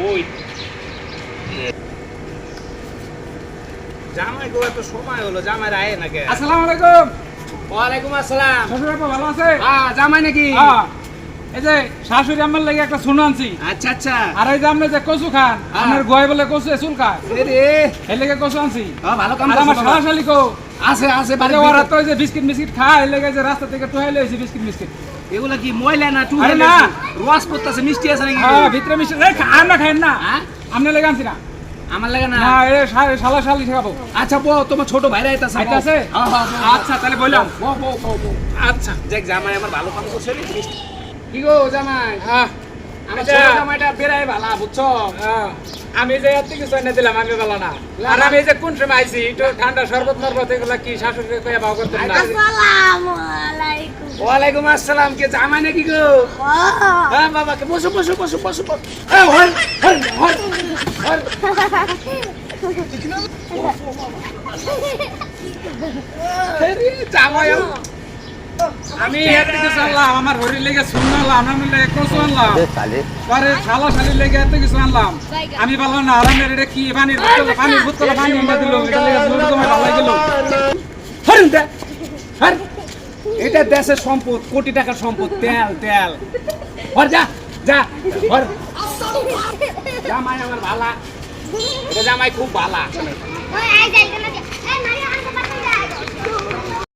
ওই জামাই গো এত সময় হলো জামাই আয় নাকি? আসসালামু আলাইকুম। ওয়ালাইকুম আসসালাম। শ্বশুর আপা ভালো আছে? হ্যাঁ জামাই নাকি? হ্যাঁ। এই যে শাশুড়ি আমার লাগে একটা সোনা আনছি। আচ্ছা আচ্ছা। আর এই যে আপনি যে কচু খান, আমার গোয় বলে কচু চুল খায়। রে এর লাগে কচু আনছি। ভালো কাম আর আমার করছো। শালাশালি কো আছে আছে বাড়ি বাড়ি ওরা তো ওই যে বিস্কিট মিস্কিট খায়, এর লাগে যে রাস্তা থেকে টুহাই লইছি বিস্কিট মিস্কিট। এগুলা কি ময়লা না টু? আরে না। রস পড়তাছে মিষ্টি আছে নাকি? হ্যাঁ ভিতরে মিষ্টি রে আর না খাইন না। হ্যাঁ আপনি লাগে আনছি না। আমার লাগে না। না এ শালাশালি খাবো। আচ্ছা বো তোমার ছোট ভাইরা আইতাছে। আইতাছে? হ্যাঁ হ্যাঁ আচ্ছা তাহলে বললাম। বো আচ্ছা দেখ জামাই আমার ভালো কাম করছে রে। কি গো জামাই? হ্যাঁ আমার ছোট জামাইটা বেড়াই ভালো বুঝছো? আমি যে এত কিছু এনে দিলাম আমি বলা না। আর আমি যে কোন সময় আইছি একটু ঠান্ডা শরবত মরবত এগুলা কি শাশুড়ি কইয়া ভাও করতেন না। আসসালামু আলাইকুম। ওয়ালাইকুম আসসালাম। কে জামাই নাকি গো? হ্যাঁ। হ্যাঁ বাবা কে বসো বসো বসো বসো বসো। এই হর হর হর হর। আরে জামাই আমি এত কিছু আনলাম আমার হরির লেগে শুনলাম আমার লেগে কচু আনলাম পরে শালা শালির লেগে এত কিছু আনলাম আমি বললাম না আরামের এটা কি পানির বোতলে পানি এনে দিল এটা লেগে জোর তোমার ভালো গেল হরুন দে হর। এটা দেশের সম্পদ, কোটি টাকার সম্পদ। তেল তেল হর যা যা হর। জামাই আমার ভালা, এটা জামাই খুব ভালা। ওই আই যাইতে না। এই মারি